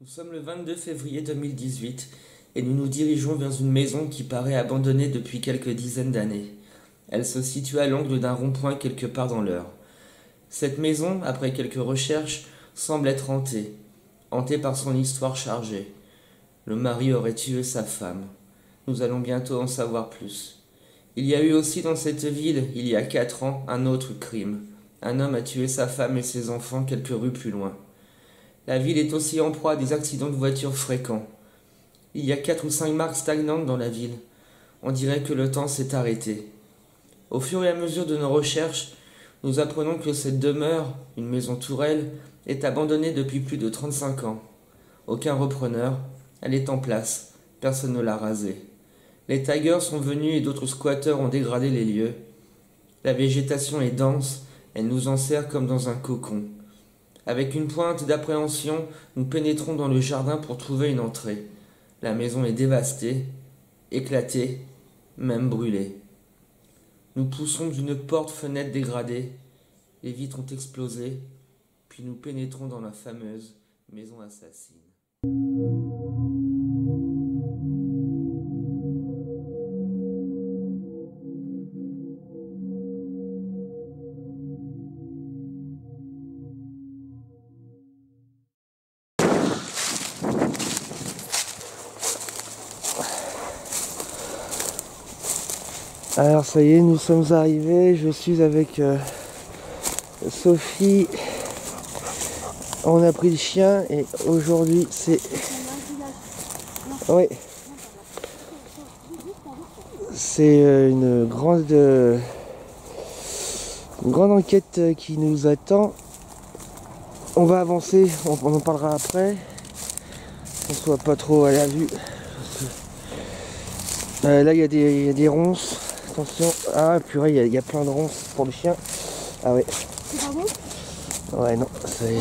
Nous sommes le 22 février 2018 et nous nous dirigeons vers une maison qui paraît abandonnée depuis quelques dizaines d'années. Elle se situe à l'angle d'un rond-point quelque part dans l'Eure. Cette maison, après quelques recherches, semble être hantée, hantée par son histoire chargée. Le mari aurait tué sa femme. Nous allons bientôt en savoir plus. Il y a eu aussi dans cette ville, il y a 4 ans, un autre crime. Un homme a tué sa femme et ses enfants quelques rues plus loin. La ville est aussi en proie à des accidents de voitures fréquents. Il y a 4 ou 5 marques stagnantes dans la ville. On dirait que le temps s'est arrêté. Au fur et à mesure de nos recherches, nous apprenons que cette demeure, une maison tourelle, est abandonnée depuis plus de 35 ans. Aucun repreneur, elle est en place, personne ne l'a rasée. Les taggers sont venus et d'autres squatteurs ont dégradé les lieux. La végétation est dense, elle nous enserre comme dans un cocon. Avec une pointe d'appréhension, nous pénétrons dans le jardin pour trouver une entrée. La maison est dévastée, éclatée, même brûlée. Nous poussons d'une porte-fenêtre dégradée, les vitres ont explosé, puis nous pénétrons dans la fameuse maison assassine. Alors ça y est, nous sommes arrivés, je suis avec Sophie, on a pris le chien et aujourd'hui c'est... Oui. C'est une grande enquête qui nous attend. On va avancer, on en parlera après, qu'on soit pas trop à la vue. Là il y a des ronces. Attention, ah purée, il y a plein de ronces pour le chien. Ah ouais. C'est pas bon? Ouais, non, c'est...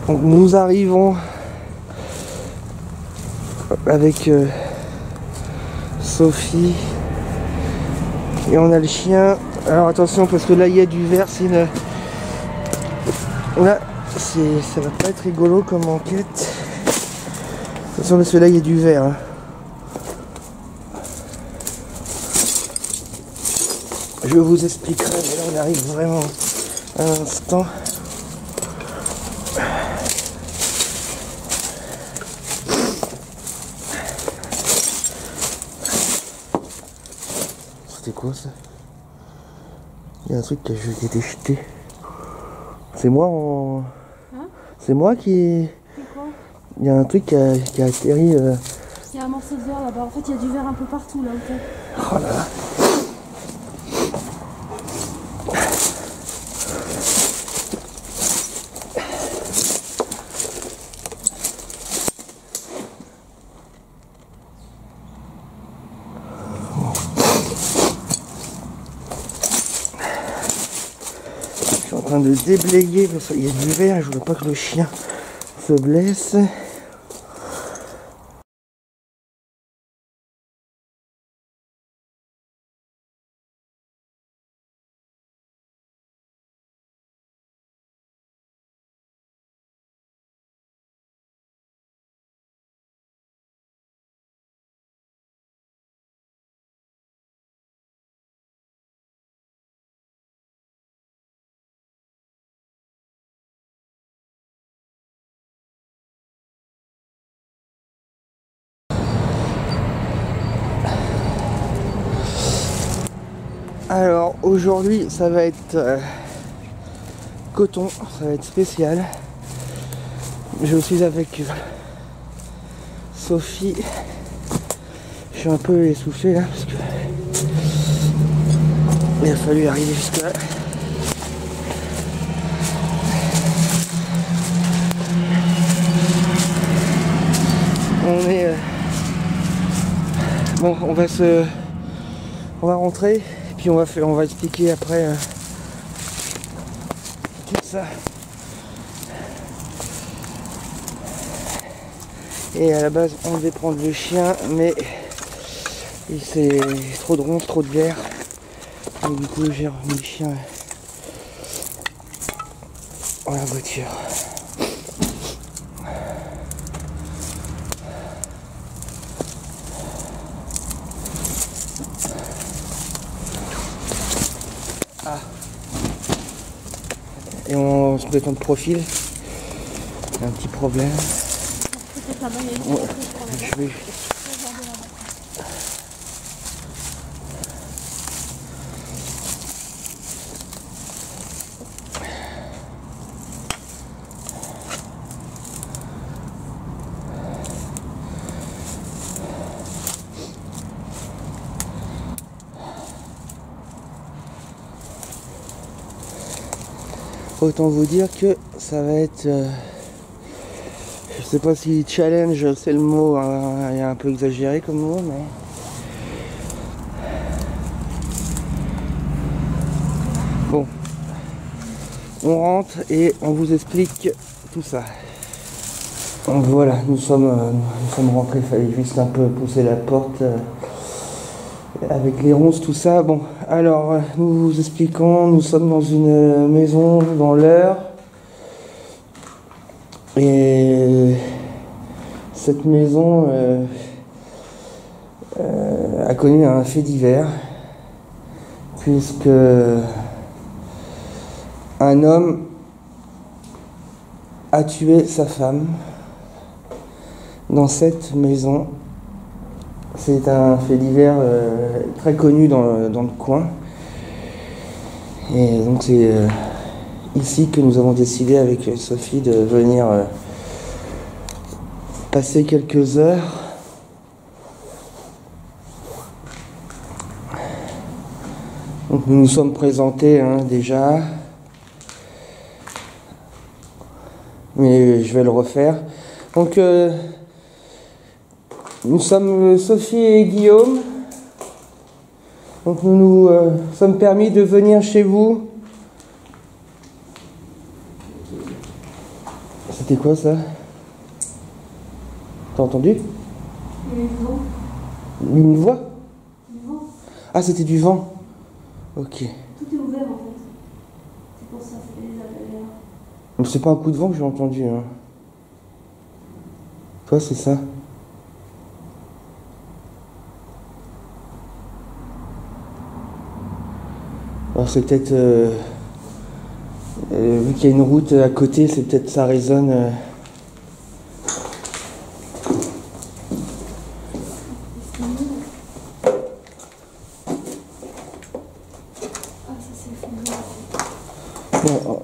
Donc nous arrivons avec Sophie et on a le chien. Alors attention parce que là il y a du verre, c'est une... Là, ça va pas être rigolo comme enquête. Attention parce que là il y a du verre. Hein. Je vous expliquerai, mais là on arrive vraiment à l'instant. C'était quoi ça? Il y a un truc qui a été jeté. C'est moi en... Hein? C'est moi qui... C'est quoi? Il y a un truc qui a atterri... Il y a un morceau de verre là-bas. En fait, il y a du verre un peu partout là, ok. Oh là là. Je suis en train de déblayer parce qu'il y a du verre et je voudrais pas que le chien se blesse. Alors aujourd'hui ça va être coton, ça va être spécial. Je suis avec Sophie. Je suis un peu essoufflé là parce que il a fallu arriver jusque là. On est bon, on va rentrer. Puis on va expliquer après tout ça. Et à la base on devait prendre le chien mais c'est trop de ronces, trop de verre. Donc du coup j'ai remis le chien dans la voiture. en se mettant de profil. Il y a un petit problème. Peut-être là-bas, il y a une Ouais. batterie pour là-bas. Je vais- Autant vous dire que ça va être... je sais pas si challenge c'est le mot, hein, il est un peu exagéré comme mot, mais... Bon. On rentre et on vous explique tout ça. Donc voilà, nous sommes rentrés, il fallait juste un peu pousser la porte avec les ronces, tout ça. Bon, alors nous vous expliquons, nous sommes dans une maison dans l'Eure. Et cette maison a connu un fait divers, puisque un homme a tué sa femme dans cette maison. C'est un fait divers très connu dans le coin. Et donc c'est ici que nous avons décidé avec Sophie de venir passer quelques heures. Donc nous nous sommes présentés déjà. Mais je vais le refaire. Donc nous sommes Sophie et Guillaume. Donc nous nous sommes permis de venir chez vous. C'était quoi ça? T'as entendu? Une voix? Ah, c'était du vent. Ok. Tout est ouvert en fait. C'est pour ça, c'est les appels. Mais c'est pas un coup de vent que j'ai entendu. Hein. Toi, c'est ça? Alors c'est peut-être... vu qu'il y a une route à côté, c'est peut-être ça résonne... Bon,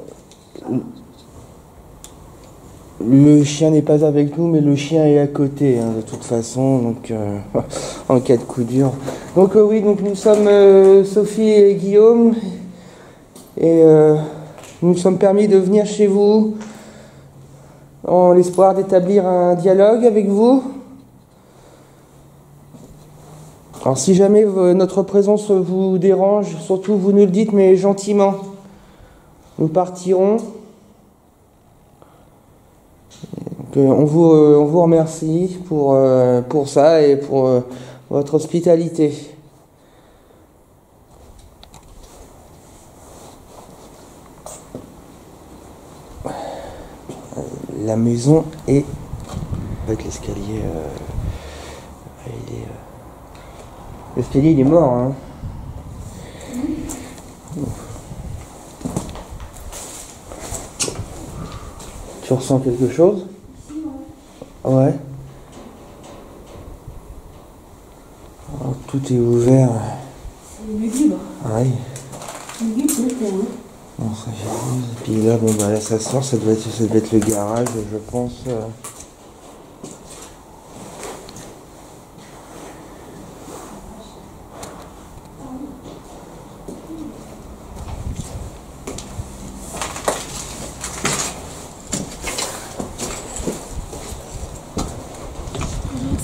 le chien n'est pas avec nous, mais le chien est à côté, de toute façon, donc en cas de coup dur. Donc oui, donc nous sommes Sophie et Guillaume, et nous nous sommes permis de venir chez vous en l'espoir d'établir un dialogue avec vous. Alors si jamais notre présence vous dérange, surtout vous nous le dites, mais gentiment. Nous partirons. Donc, on vous remercie pour ça et pour votre hospitalité. La maison est avec l'escalier. L'escalier il est mort. Hein. Tu ressens quelque chose? Ouais. Oh, tout est ouvert. C'est lugubre. Ouais. Lugubre, c'est le thème. Bon, ça j'abuse. Et puis là, bon, bah, là, ça sort, ça doit être le garage, je pense.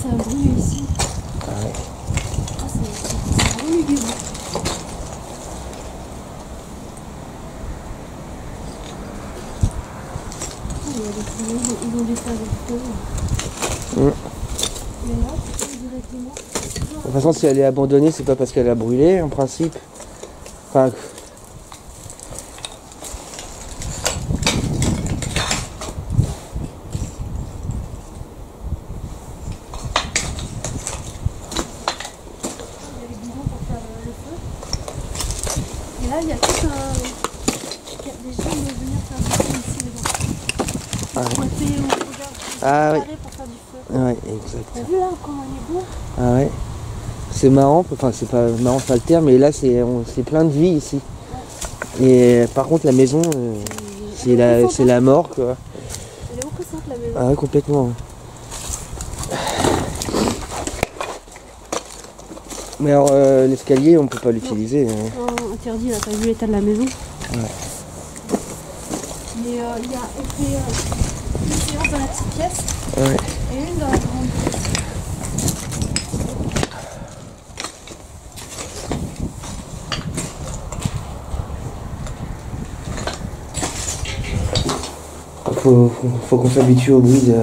Ça brûle ici. Ah ouais. Ah, c'est vraiment lugubre. Ils ont des phases de feu. Mais là, c'est directement. De toute façon, si elle est abandonnée, c'est pas parce qu'elle a brûlé, en principe. Enfin, Il y a les bidons pour faire le feu. Et là, il y a tout un. Des gens qui vont venir faire du feu. Pointé ou regarde. Ah oui. Pour faire du feu. Ouais, exact. T'as vu là comment il est beau? Ah ouais. C'est marrant, enfin c'est pas marrant, c'est pas le terme, mais là c'est plein de vie ici. Et par contre la maison, c'est la mort quoi. Elle est oppressante la maison. Ah ouais, complètement. Mais alors l'escalier on peut pas l'utiliser. Hein. Non, interdit là, t'as vu l'état de la maison? Ouais. Mais il y a une séance dans la petite pièce Ouais. et une dans la grande pièce. Faut qu'on s'habitue au bruit de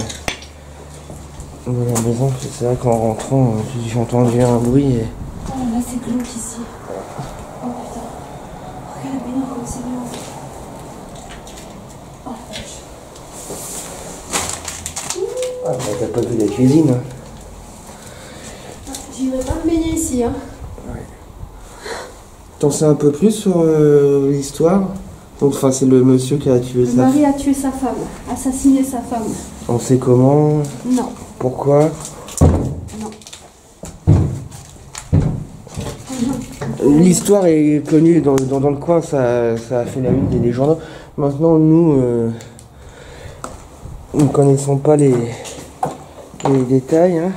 la maison. C'est vrai qu'en rentrant, j'ai entendu un bruit et... Oh là c'est glauque ici. Oh putain. Regarde la baignoire comme c'est bien. Oh la vache. Ah bah t'as pas vu la cuisine hein. J'irai pas me baigner ici hein. Ouais. T'en sais un peu plus sur l'histoire? Enfin c'est le monsieur qui a tué Le mari a tué sa femme, assassiné sa femme. On sait comment? Non. Pourquoi? Non. L'histoire est connue dans le coin, ça a fait la une des journaux. Maintenant, nous ne connaissons pas les détails. Hein.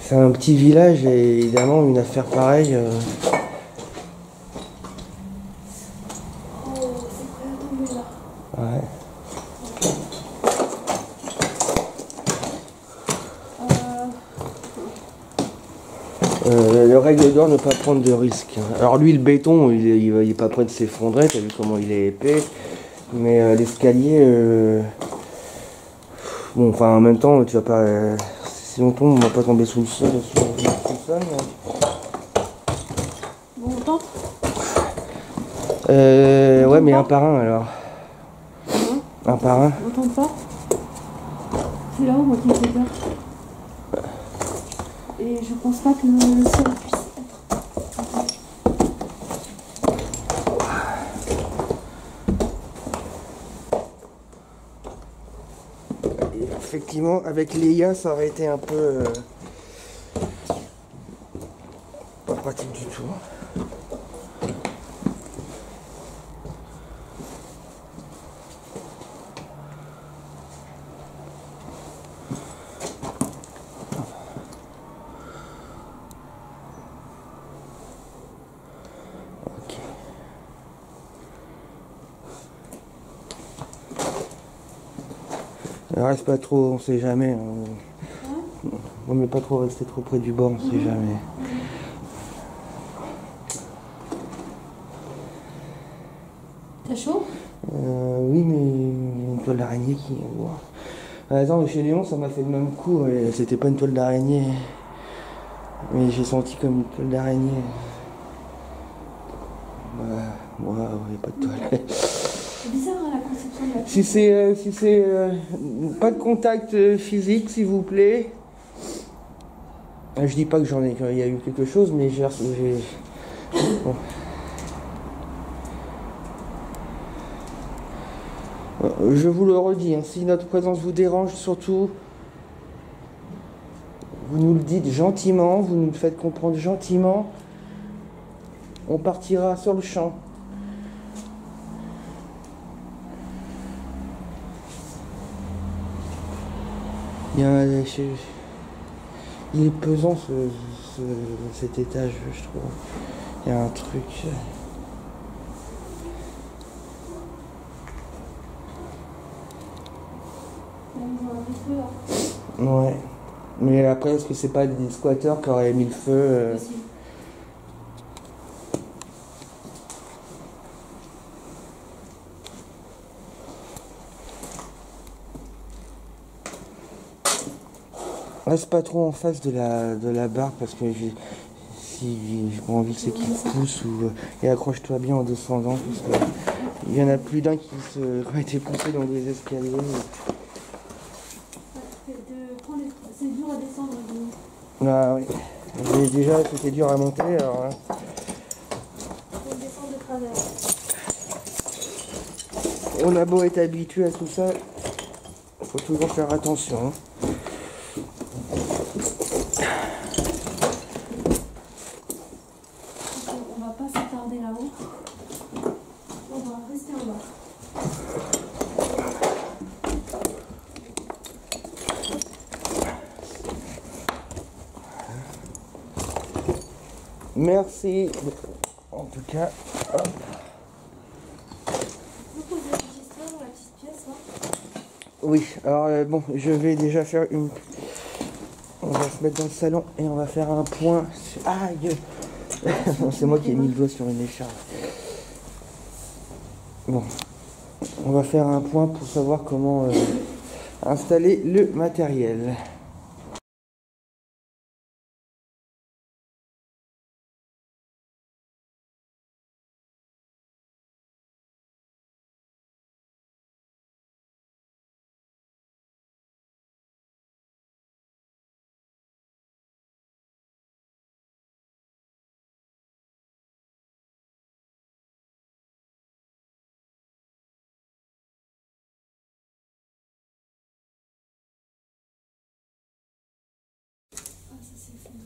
C'est un petit village et évidemment, une affaire pareille. Oh, c'est prêt à tomber là. Ouais. Le règle d'or, ne pas prendre de risques. Alors lui, le béton, il est pas prêt de s'effondrer, t'as vu comment il est épais. Mais l'escalier, bon, enfin en même temps, tu vas pas... si on tombe, on va pas tomber sous le sol. Bon, on tente. Ouais, mais un par un alors. Un par un. On tente pas. C'est là-haut, moi, qui me fait peur. Et je pense pas que le sol puisse être. Et effectivement, avec Léa, ça aurait été un peu... pas pratique du tout. Reste pas trop, on sait jamais. On ne pas trop rester trop près du bord, on sait jamais. T'as chaud? Oui, mais une toile d'araignée qui... Wow. Attends, chez Léon, ça m'a fait le même coup. C'était pas une toile d'araignée. Mais j'ai senti comme une toile d'araignée. Moi, il n'y a pas de toile. C'est bizarre hein, la conception de la Si c'est pas de contact physique, s'il vous plaît. Je dis pas que il y a eu quelque chose, mais j'ai... Bon. Je vous le redis, hein, si notre présence vous dérange, surtout, vous nous le dites gentiment, vous nous le faites comprendre gentiment. On partira sur le champ. Il est pesant cet étage, je trouve. Il y a un truc. Ouais. Mais après, est-ce que c'est pas des squatteurs qui auraient mis le feu Reste pas trop en face de la barre parce que j'ai pas envie que c'est qui pousse et accroche-toi bien en descendant parce que il y en a plus d'un qui ont été poussés dans des escaliers. C'est dur à descendre. Ah oui. Déjà c'était dur à monter alors. On descend de travers. on a beau être habitué à tout ça, il faut toujours faire attention. Hein. On va pas s'attarder là-haut. On va rester en bas. Merci. En tout cas, hop. Vous posez la petite dans la petite pièce, là. Oui, alors bon, je vais déjà faire une... On va se mettre dans le salon et on va faire un point. Aïe. C'est moi qui ai mis le doigt sur une écharpe. Bon, on va faire un point pour savoir comment installer le matériel. Ah, ça c'est fait.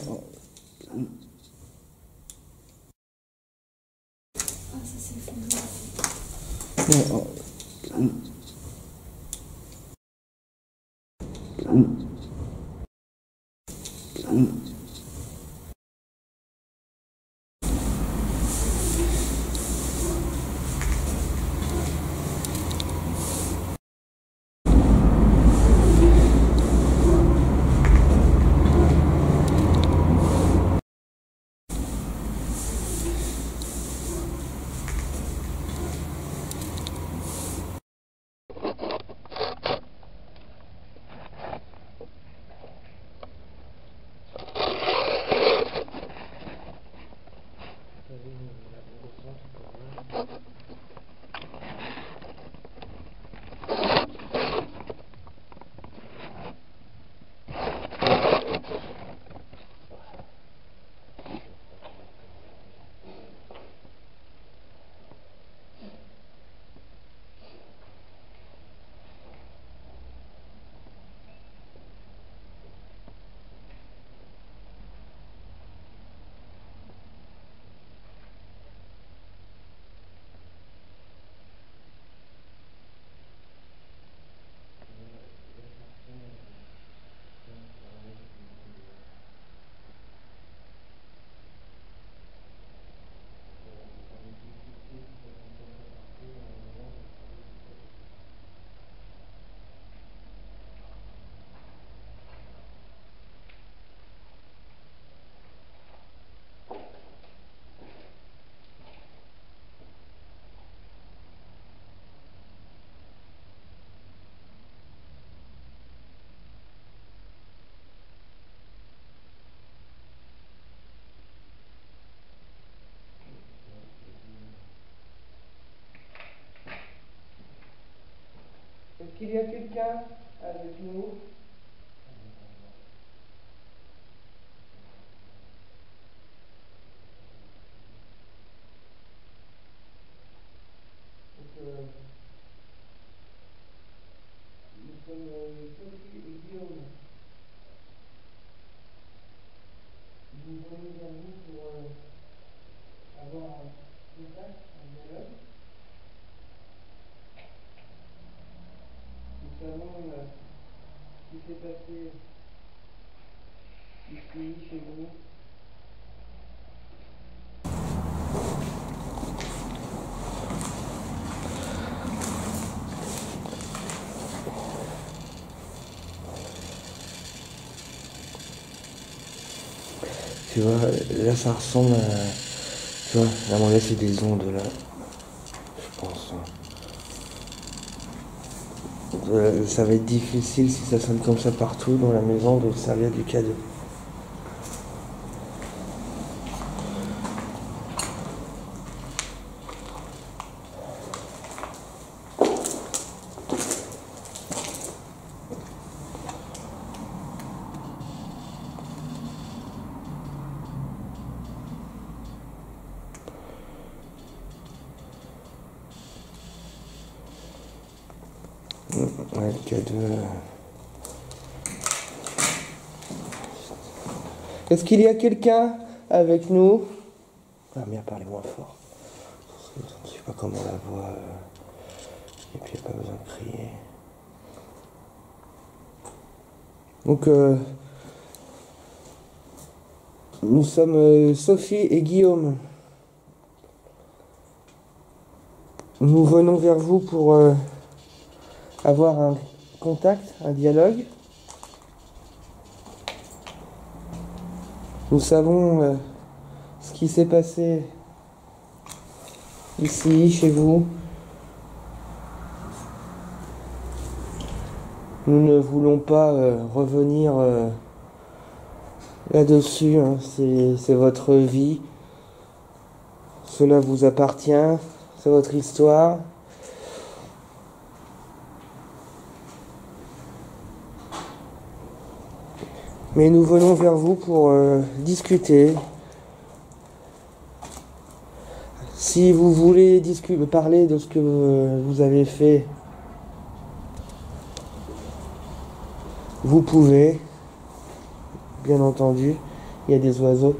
Bon, Ah, ça c'est fait. bon, est-ce qu'il y a quelqu'un avec nous? Nous sommes Sophie et Guillaume. Nous venons vers vous pour avoir un contact, un dialogue. Nous savons ce qui s'est passé ici, chez vous. Tu vois, là ça ressemble à... Tu vois, là, mon là c'est des ondes là. Je pense. Ça va être difficile si ça sonne comme ça partout dans la maison de servir du cadeau. cadeau. Est-ce qu'il y a quelqu'un avec nous? Ah merde, parlez moins fort. Je ne sais pas comment la voix. Et puis il n'y a pas besoin de crier. Donc nous sommes Sophie et Guillaume. Nous venons vers vous pour avoir un contact, un dialogue. Nous savons ce qui s'est passé ici, chez vous. Nous ne voulons pas revenir là-dessus, hein. C'est votre vie. Cela vous appartient. C'est votre histoire. Mais nous venons vers vous pour discuter. Si vous voulez parler de ce que vous avez fait, vous pouvez. Bien entendu, il y a des oiseaux.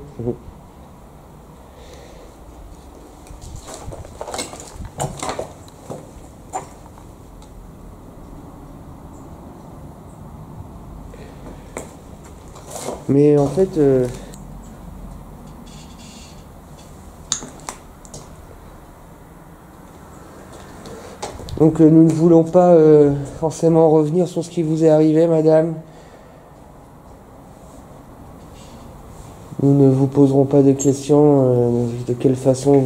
Mais en fait, donc nous ne voulons pas forcément revenir sur ce qui vous est arrivé, madame. Nous ne vous poserons pas de questions de quelle façon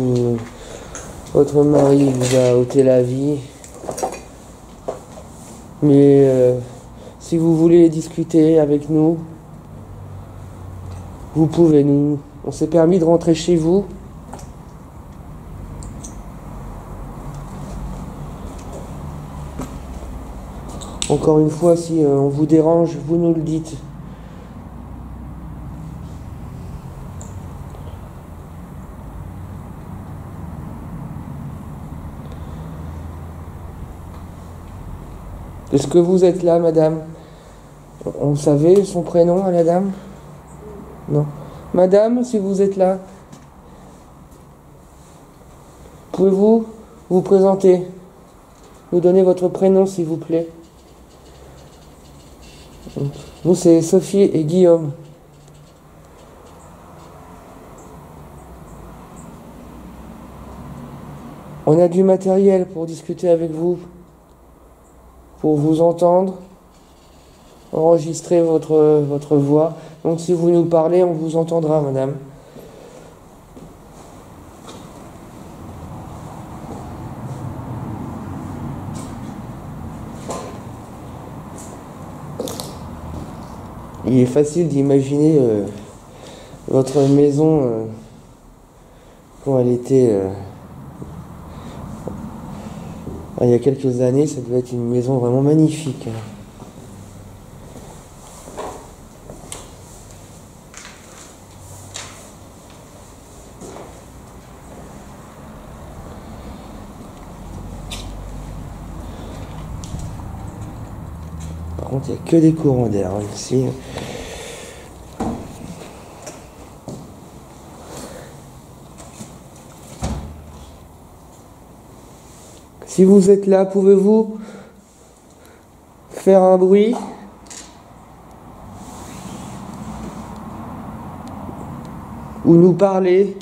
votre mari vous a ôté la vie. Mais si vous voulez discuter avec nous, vous pouvez. On s'est permis de rentrer chez vous. Encore une fois, si on vous dérange, vous nous le dites. Est-ce que vous êtes là, madame? On savait son prénom à la dame? Non. Madame, si vous êtes là, pouvez-vous vous présenter? Nous donner votre prénom, s'il vous plaît. Nous, c'est Sophie et Guillaume. On a du matériel pour discuter avec vous, pour vous entendre, enregistrer votre voix. Donc si vous nous parlez, on vous entendra, madame. Il est facile d'imaginer votre maison quand elle était... il y a quelques années, ça devait être une maison vraiment magnifique. Par contre, il n'y a que des courants d'air ici. Si vous êtes là, pouvez-vous faire un bruit? Ou nous parler?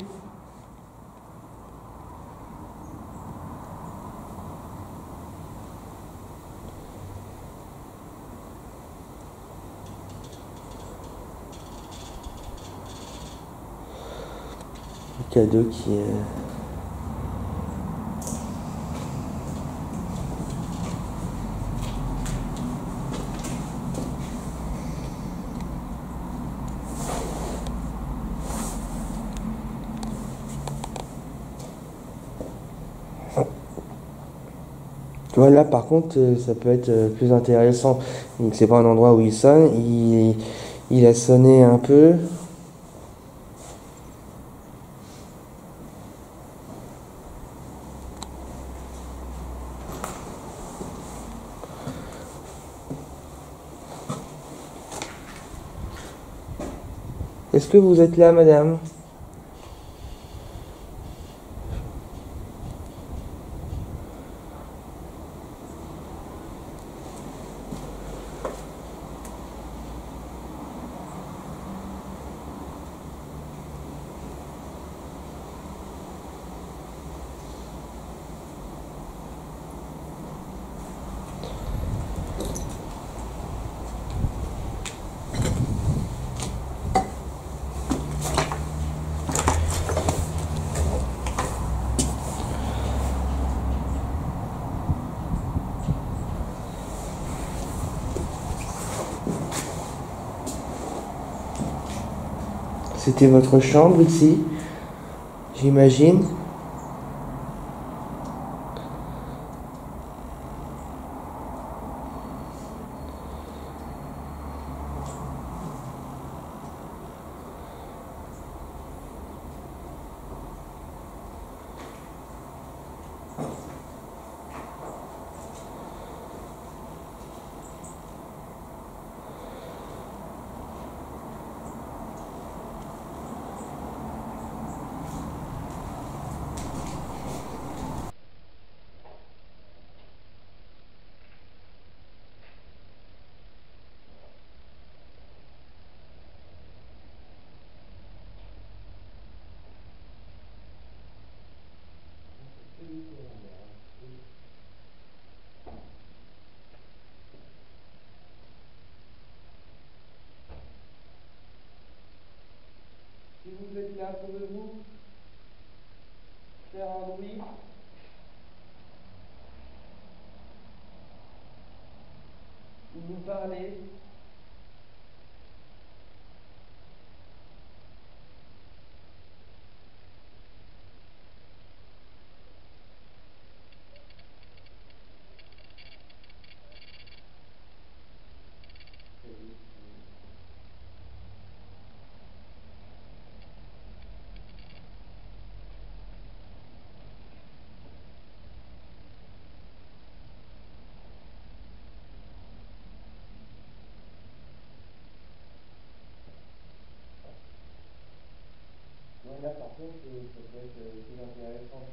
Le cadeau qui est... Voilà, par contre, ça peut être plus intéressant. Donc, c'est pas un endroit où il sonne. Il a sonné un peu. Est-ce que vous êtes là, madame? C'était votre chambre ici, j'imagine. Si vous êtes là, pouvez-vous faire un bruit? Ou nous parler? Là, par contre, ça peut être plus intéressant.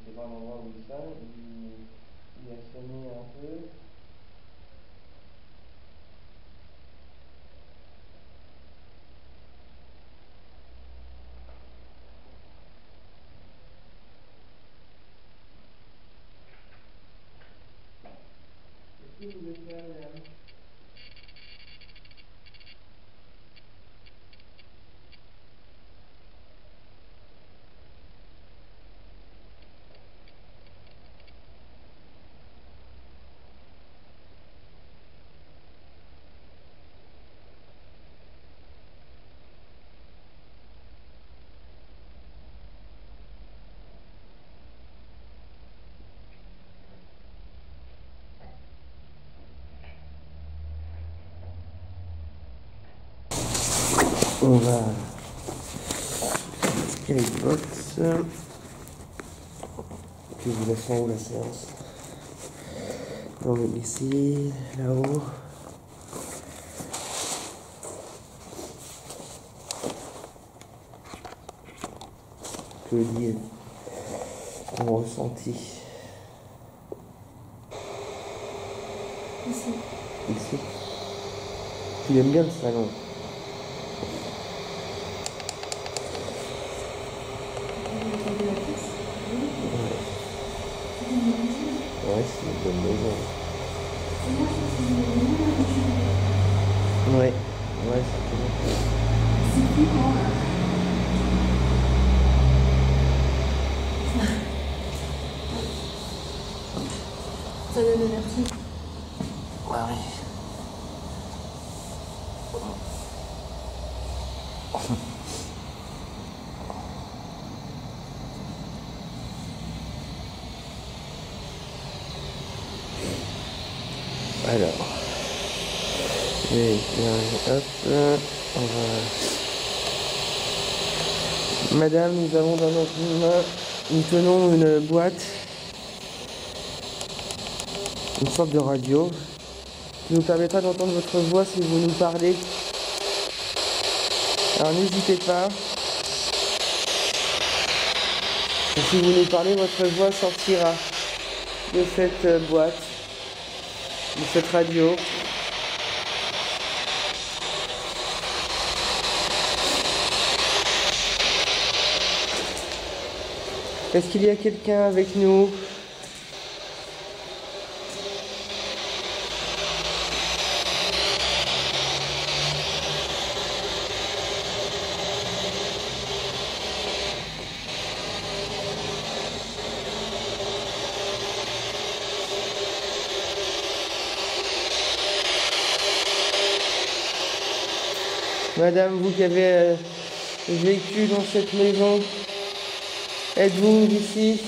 C'est pas un endroit où il sonne, il a sonné un peu. Est-ce que vous êtes là, madame? On va tirer les box. Puis vous laisse en haut la séance. Donc ici, là-haut. Que dire mon ressenti Ici. ici. Tu aimes bien le salon? Ouais, c'est une bonne maison. Ouais, ouais, C'est plus grand là. Ça donne le vertige. ouais, ouais. Alors, et bien, hop, on va... Madame, nous avons dans notre main, nous tenons une boîte, une sorte de radio, qui nous permettra d'entendre votre voix si vous nous parlez. Alors n'hésitez pas. Et si vous voulez parler, votre voix sortira de cette boîte, de cette radio. Est-ce qu'il y a quelqu'un avec nous? Madame, vous qui avez vécu dans cette maison, êtes-vous d'ici?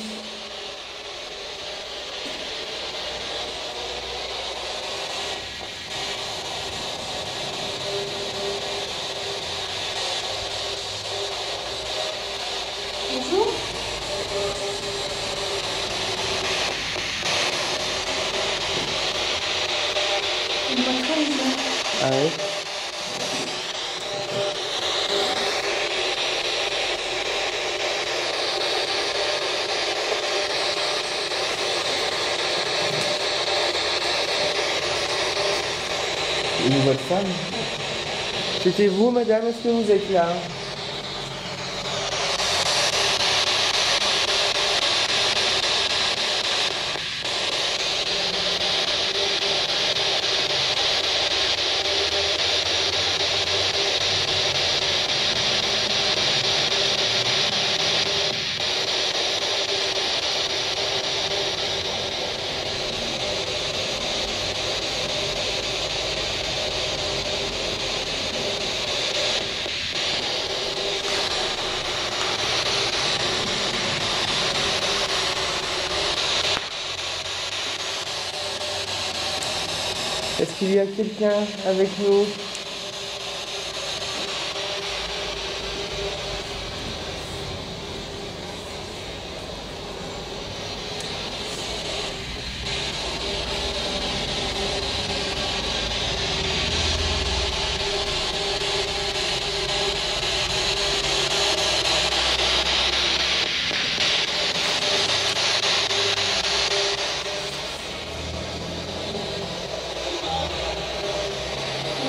Bonjour. On va très bien. Ah ouais? Une votre femme? C'était vous, madame? Est-ce que vous êtes là? Est-ce qu'il y a quelqu'un avec nous?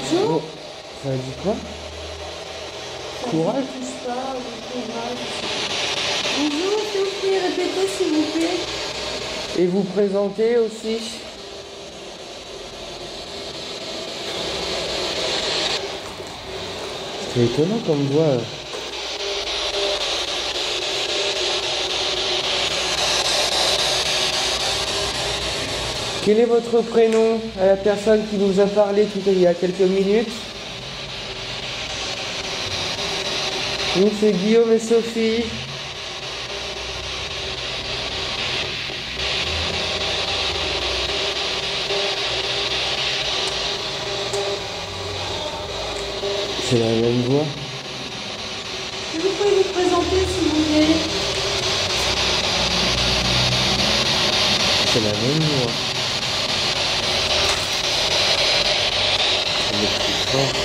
Bonjour. Oh, ça a dit quoi? Courage? Ça ne touche pas, courage. Bonjour, s'il vous plaît, répétez s'il vous plaît. Et vous présentez aussi? C'est étonnant comme voix. Quel est votre prénom à la personne qui nous a parlé il y a quelques minutes? Nous, c'est Guillaume et Sophie. C'est la même voix. Est-ce que vous pouvez vous présenter s'il vous plaît? C'est la même voix. Elle est plus forte.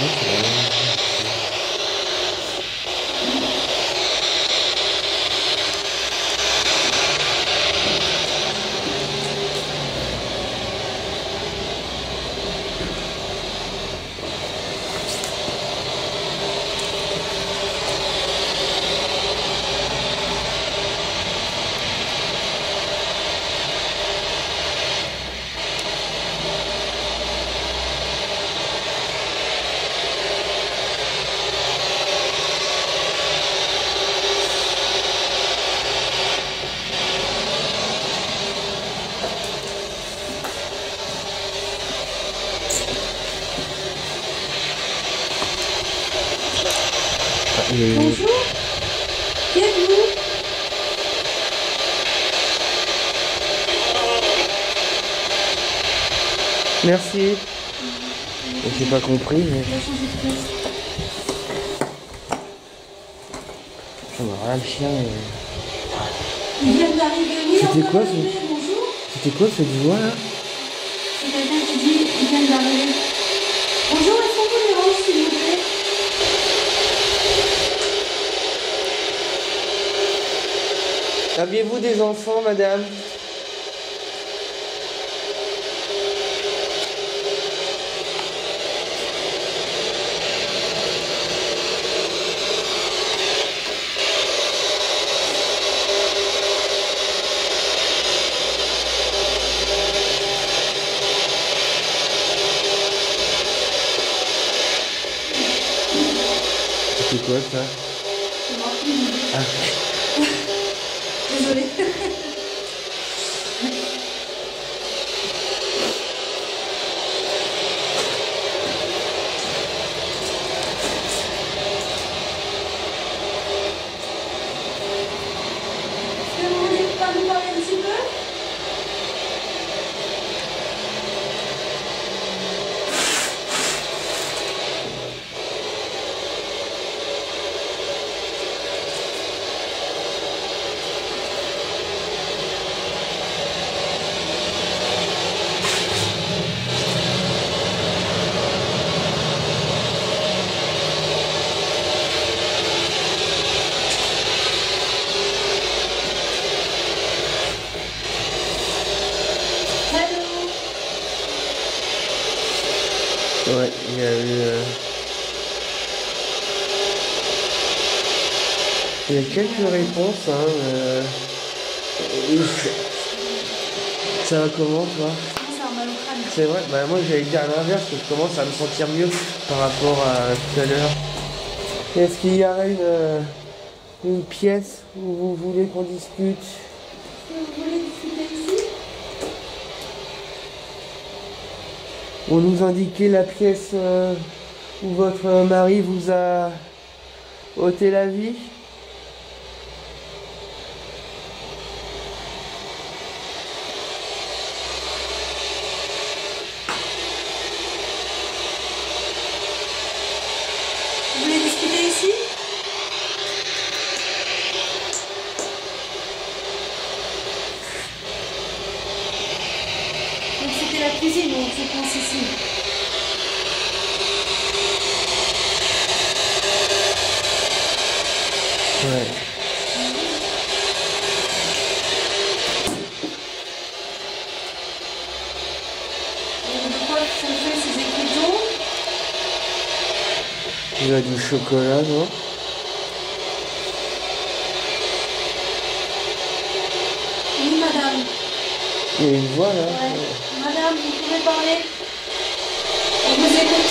Oui, c'est la même voix. Bonjour. Qui êtes-vous? Merci. J'ai pas compris, mais Il a changé de place. le chien. Il vient d'arriver. Oui, C'était on peut quoi, arriver. Bonjour. C'était quoi cette voix là? C'est quelqu'un qui dit ils viennent d'arriver. Bonjour, est-ce qu'on vous dérange s'il vous plaît? Aviez-vous des enfants, madame? C'est quoi ça? C'est moi. Ah. Désolée. Est-ce que vous voulez pas nous parler un petit peu? Ouais, il y a eu... Il y a quelques réponses, hein. Ça va comment, toi? C'est un mal au crâne. C'est vrai, bah moi j'allais dire l'inverse, que je commence à me sentir mieux par rapport à tout à l'heure. Est-ce qu'il y aurait une pièce où vous voulez qu'on discute? Vous voulez discuter ici? On nous indiquait la pièce où votre mari vous a ôté la vie. Vous voulez discuter ici? Donc c'était la cuisine, donc je pense ici. Ouais. Et de quoi sont faits ces écriteaux? Il y a du chocolat, non? Oui, madame. Il y a une voix là. Ouais. Madame, vous pouvez parler? On vous écoute.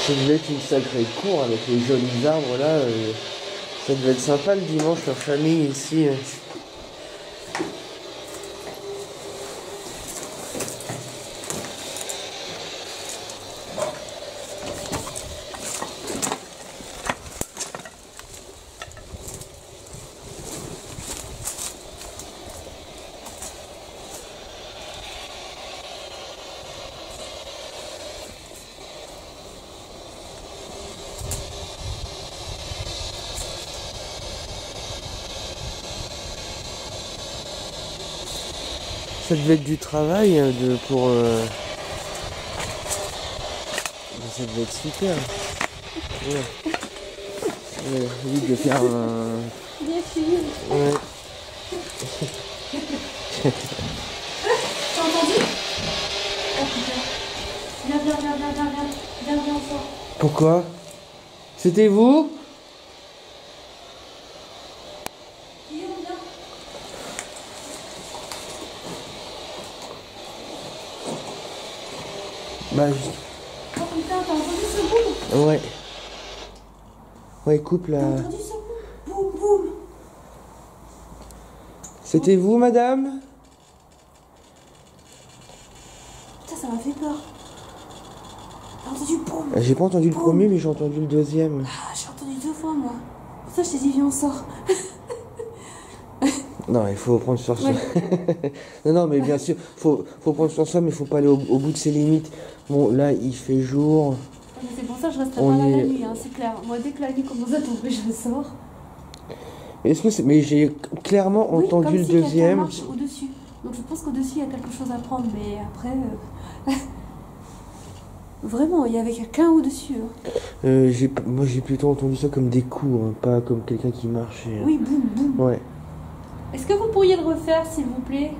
Ça devait être une sacrée cour avec les jolis arbres là. Ça devait être sympa le dimanche, leur famille ici. Ça devait être du travail Ça devait être super. Ouais. Ouais, vite de faire un... Bien sûr. Ouais. T'as entendu? Oh putain. Viens, on sort. Pourquoi? C'était vous? Guillaume, viens. Bah, Oh putain, t'as entendu ce boum? ouais. Ouais, coupe là. T'as entendu ce boum? Boum, boum. C'était vous, madame? Putain, ça m'a fait peur. T'as entendu boum? J'ai pas entendu le Boum. premier, mais j'ai entendu le deuxième. Ah, j'ai entendu 2 fois, moi. Pour ça, je t'ai dit, viens, on sort. Non, il faut prendre sur soi. Ouais. Non, mais bien sûr, faut prendre sur soi, mais faut pas aller au bout de ses limites. Bon, là, il fait jour. Mais c'est pour ça que je resterai On pas là la est- nuit, hein, c'est clair. Moi, dès que la nuit commence à tomber, je sors. Est-ce que c'est... Mais j'ai clairement Oui, entendu comme le si quelqu'un deuxième. marche au-dessus. Donc je pense qu'au-dessus, il y a quelque chose à prendre, mais après... Vraiment, il y avait quelqu'un au-dessus. Hein. Moi, j'ai plutôt entendu ça comme des coups, hein, pas comme quelqu'un qui marchait. Oui, boum, boum. Ouais. Est-ce que vous pourriez le refaire, s'il vous plaît?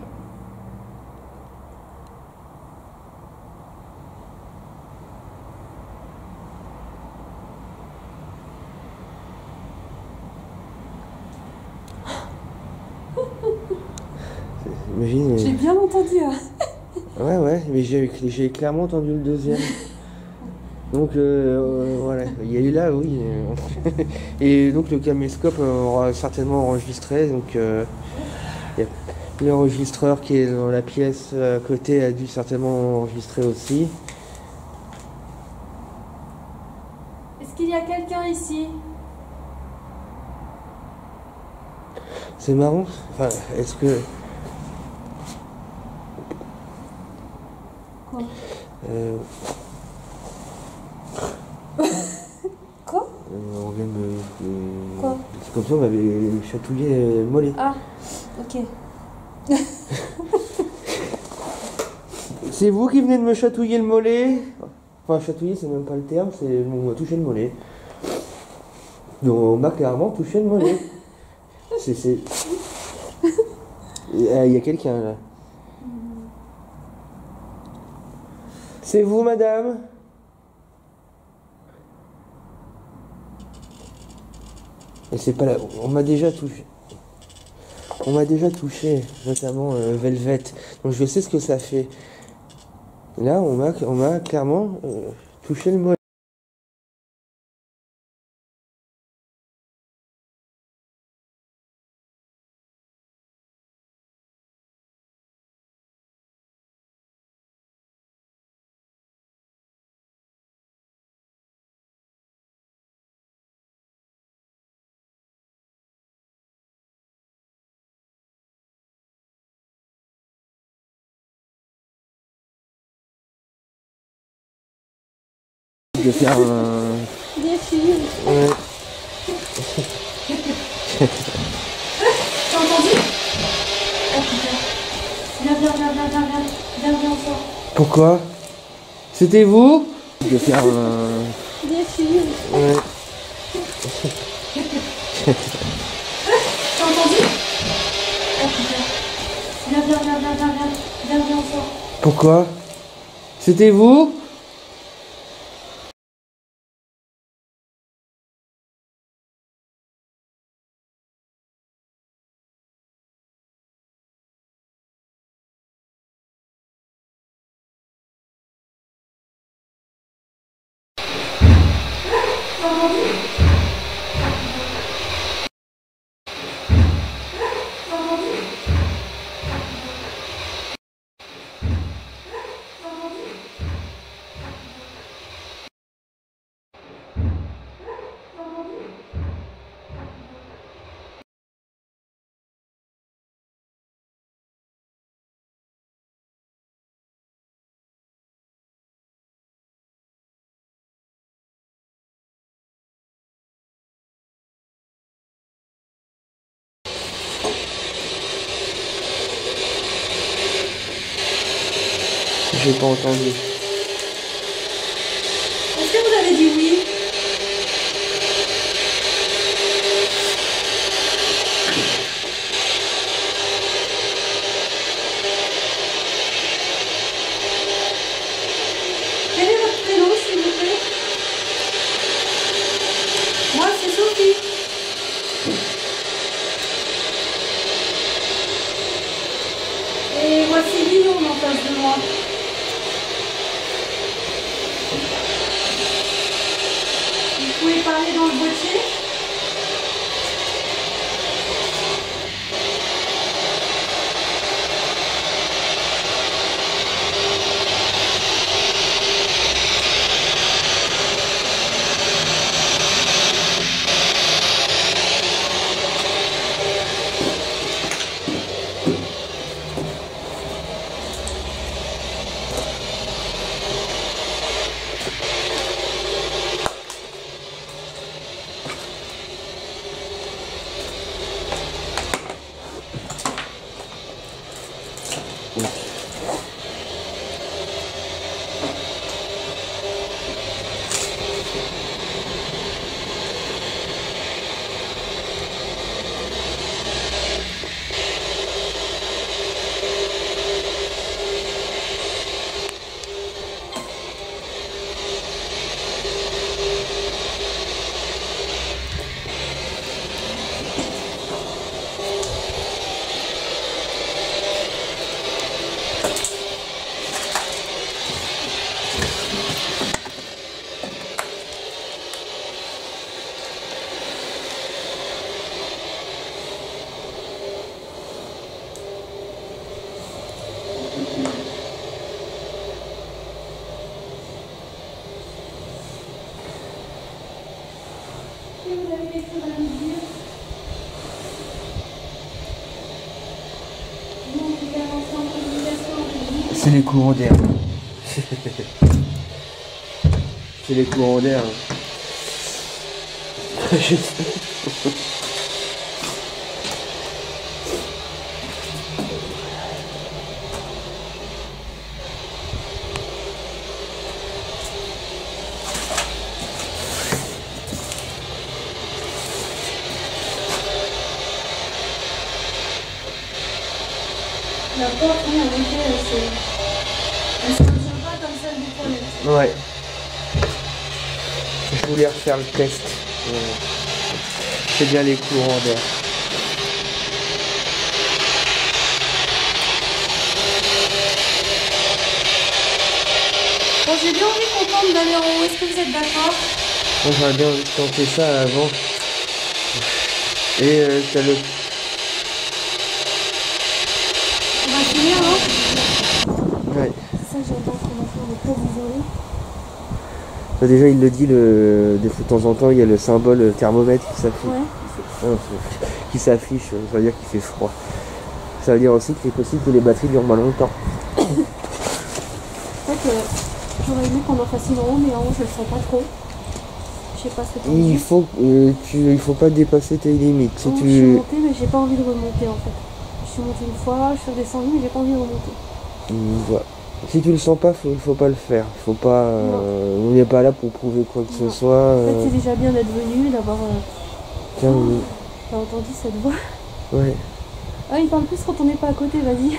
Imagine. J'ai bien entendu. Hein. Ouais, mais j'ai clairement entendu le deuxième. Donc voilà, il y a eu là, oui. Et donc le caméscope aura certainement enregistré. Donc il y a l'enregistreur qui est dans la pièce à côté a dû certainement enregistrer aussi. Est-ce qu'il y a quelqu'un ici? C'est marrant. Enfin, est-ce que... Quoi? Quoi? On vient de... Quoi? C'est comme ça, on m'avait chatouillé le mollet. Ah, ok. C'est vous qui venez de me chatouiller le mollet? Enfin, chatouiller, c'est même pas le terme, c'est on m'a touché le mollet. Donc, on m'a clairement touché le mollet. C'est... Il y a quelqu'un là. C'est vous, madame? Et c'est pas là. On m'a déjà touché. On m'a déjà touché, notamment Velvet. Donc je sais ce que ça fait. Là, on m'a clairement touché le mollet. De faire un... Bien sûr. Ouais. T'as entendu? Oh putain. Viens, on sort. Pourquoi? C'était vous? De faire un... Bien sûr. Ouais. T'as entendu? Oh putain. Viens, on sort. Pourquoi? C'était vous? T'as entendu? T'as entendu? J'ai pas entendu. j'avais dit oui. Quel est votre prénom, s'il vous plaît? Moi, c'est Sophie. Et voici Guillaume en face de moi. Vous pouvez parler dans le boîtier? Vous avez quelque chose à nous dire? Nous, on voulait avancer en communication. C'est les courants d'air. C'est les courants d'air. La porte, oui, en effet, elle se maintient pas comme celle du toilette. Ouais. Je voulais refaire le test. C'est bien les courants d'air. Bon, j'ai bien envie qu'on tente d'aller en haut. Est-ce que vous êtes d'accord? Moi j'aurais bien envie de tenter ça avant. Et t'as le... On va finir, non? Ouais. Ça, j'entends qu'on va faire des très isolés. Ça, déjà il le dit, des fois de temps en temps il y a le symbole thermomètre qui s'affiche. Ouais. Qui s'affiche, ça veut dire qu'il fait froid. Ça veut dire aussi qu'il est possible que les batteries durent moins longtemps. En fait, j'aurais aimé qu'on en fasse une en haut, mais en haut, je le sens pas trop. Je sais pas ce que tu Il dis. faut, il faut pas dépasser tes limites. Si Non, tu... je suis montée, mais j'ai pas envie de remonter en fait. Je suis montée une fois, je suis redescendue, mais j'ai pas envie de remonter. Voilà. Si tu le sens pas, il faut pas le faire. Faut pas, on n'est pas là pour prouver quoi que ce soit. En fait, c'est déjà bien d'être venu, d'avoir Tiens, oui. t'as entendu cette voix. Ouais. Ah, il parle plus quand on n'est pas à côté, vas-y.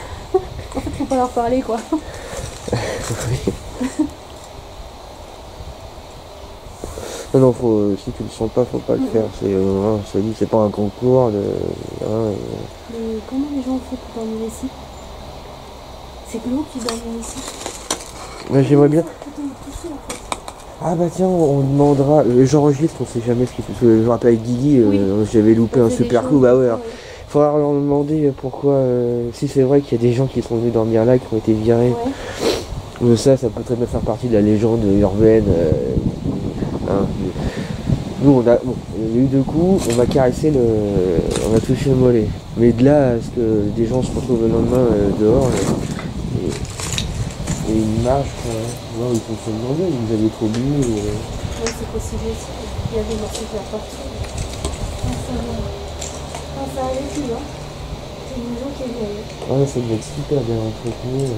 En fait, faut pas leur parler quoi. Non, non, si tu le sens pas, faut pas le faire. C'est pas un concours de. Mais comment les gens font pour dormir ici? C'est glauque qui dorment ici. Mais j'aimerais bien. Tout est touché en fait. Ah bah tiens, on demandera. J'enregistre, on sait jamais ce qui se passe. Je me rappelle avec Guigui, Oui. j'avais loupé Ça un fait des super choses, coup. Bah ouais. ouais. Faudra leur demander pourquoi. Si c'est vrai qu'il y a des gens qui sont venus dormir là, qui ont été virés. Ouais. Ça peut très bien faire partie de la légende urbaine. Hein. Nous, il y a eu 2 coups, on m'a caressé on a touché le mollet. Mais de là à ce que des gens se retrouvent le lendemain dehors, et ils marchent, non, ils fonctionnent dans bien, ils avaient trop bu. Oui, c'est possible aussi. Il y avait morceau de la porte. Ça allait plus, hein. C'est une maison qui est vieille. Ouais, ça devait être super bien entretenu.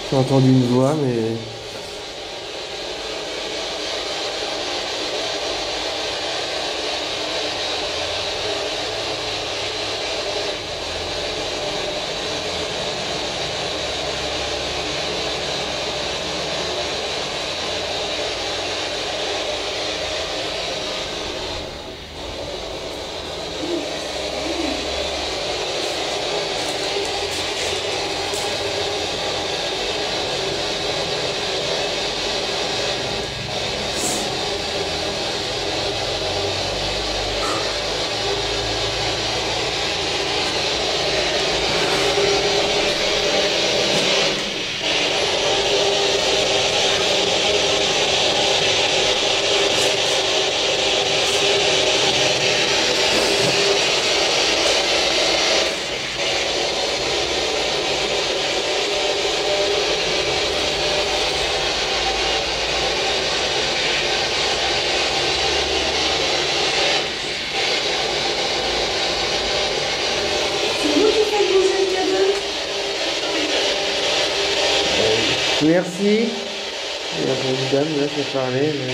J'ai entendu une voix, mais... Merci. Il y a une dame là qui a parlé. Mais...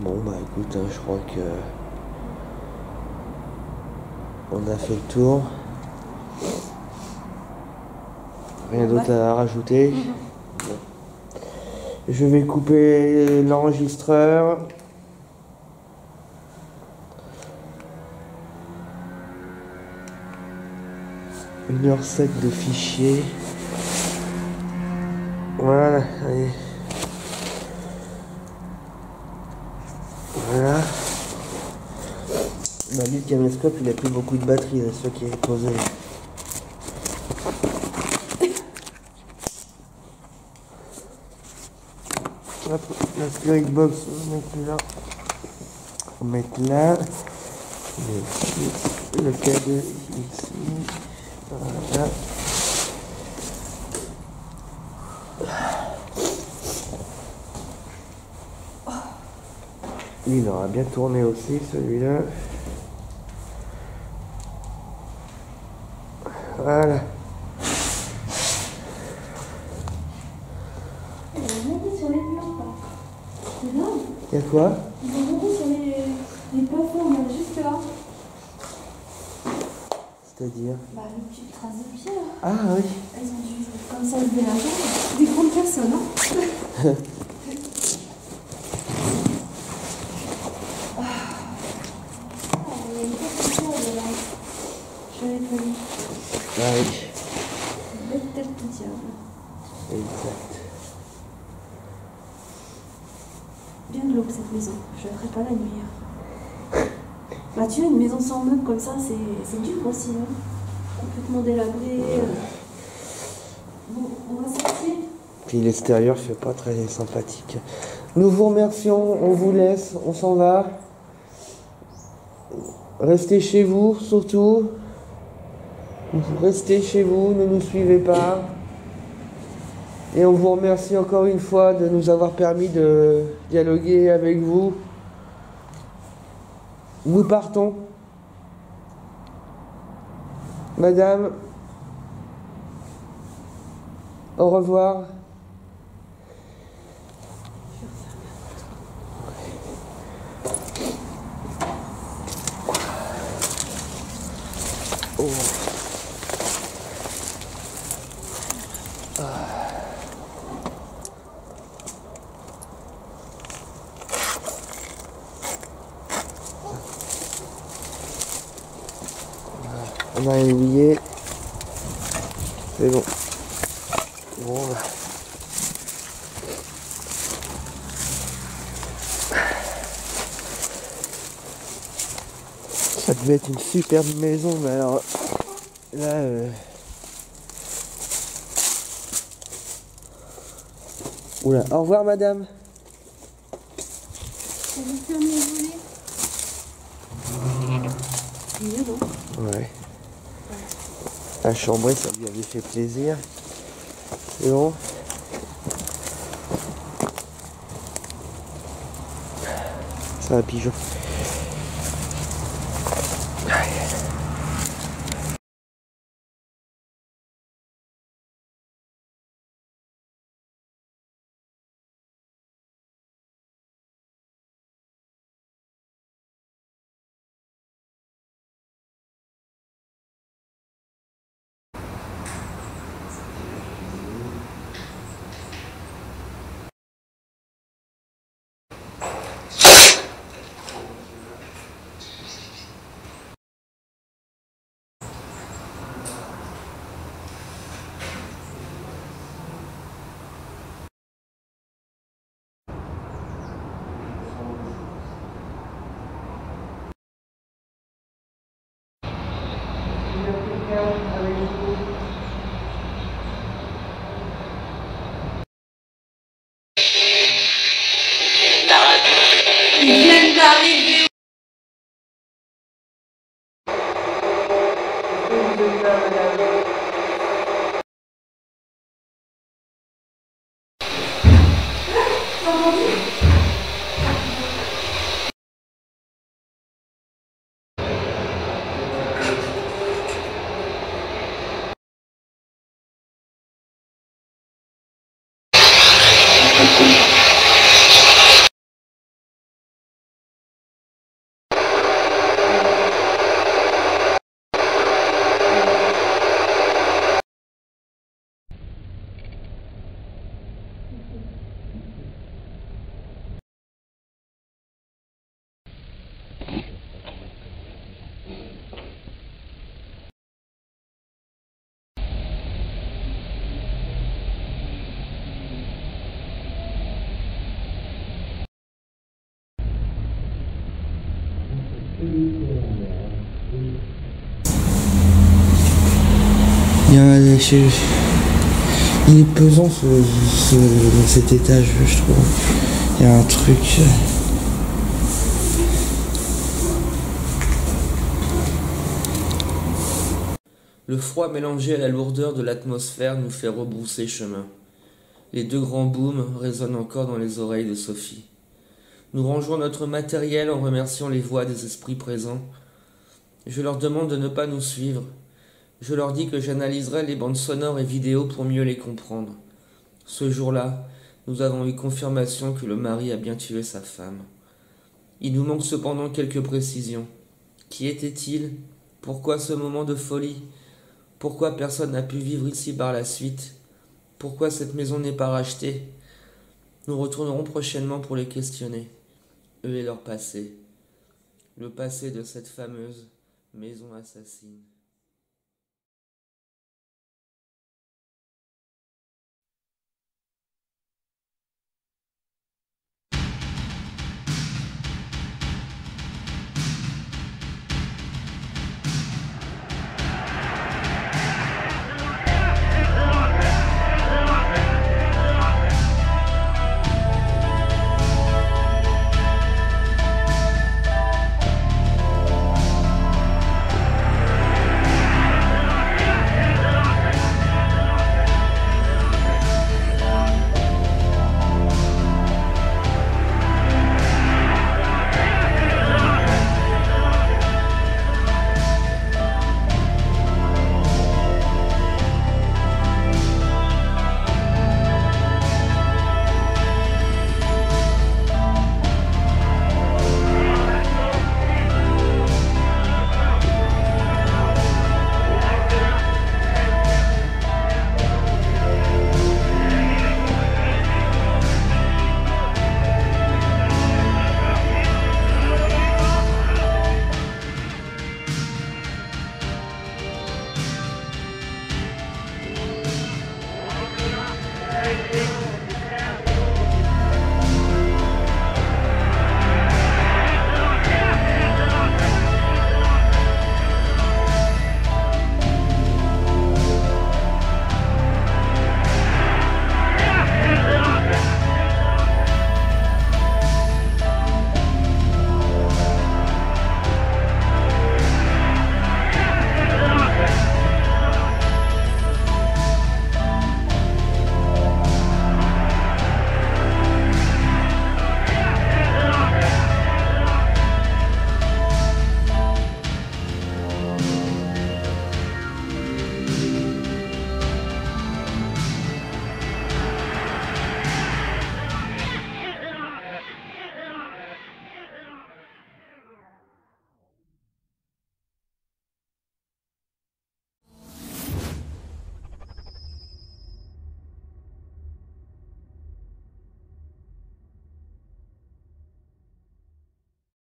Bon bah écoute, hein, je crois que on a fait le tour. Rien d'autre à rajouter. Je vais couper l'enregistreur. Une heure 7 de fichier. Voilà, allez. Voilà. Bah lui, le caméscope, il a plus beaucoup de batterie, c'est ce qui est posé. Hop, la spirit box, on va mettre là. On va mettre là. Le câble ici. Voilà. Il aura bien tourné aussi, celui-là. Voilà. Il va monter sur les murs, quoi. C'est dingue. Il y a quoi? Ils vont monter sur les plafonds, même juste là. C'est-à-dire? Bah, les petites traces de pied, là. Ah oui. Elles ont dû, comme ça, lever la jambe. Des grandes personnes, hein. Il y a une petite tête là. Je l'ai pas vu. Ah oui. Une belle tête de diable. Exact. Bien glauque cette maison. Je ne ferai pas la nuit. Bah, tu vois, une maison sans meubles comme ça, c'est dur aussi. Hein. Complètement délabré. Bon, on va sortir. Puis l'extérieur fait pas très sympathique. Nous vous remercions, on vous laisse, on s'en va. Restez chez vous, surtout. Restez chez vous, ne nous suivez pas. Et on vous remercie encore une fois de nous avoir permis de dialoguer avec vous. Nous partons. Madame, au revoir. Oh. On a oublié. C'est bon. Bon. Ça devait être une superbe maison, mais alors là, oula, au revoir madame. Ça vous ferme les volets. C'est mieux, non? Ouais. La chambre, ça lui avait fait plaisir. C'est bon. Ça va, pigeon. Ils viennent d'arriver. Il est pesant cet étage, je trouve. Il y a un truc. Le froid mélangé à la lourdeur de l'atmosphère nous fait rebrousser chemin. Les deux grands booms résonnent encore dans les oreilles de Sophie. Nous rangeons notre matériel en remerciant les voix des esprits présents. Je leur demande de ne pas nous suivre. Je leur dis que j'analyserai les bandes sonores et vidéos pour mieux les comprendre. Ce jour-là, nous avons eu confirmation que le mari a bien tué sa femme. Il nous manque cependant quelques précisions. Qui était-il? Pourquoi ce moment de folie? Pourquoi personne n'a pu vivre ici par la suite? Pourquoi cette maison n'est pas rachetée? Nous retournerons prochainement pour les questionner, eux et leur passé. Le passé de cette fameuse maison assassine.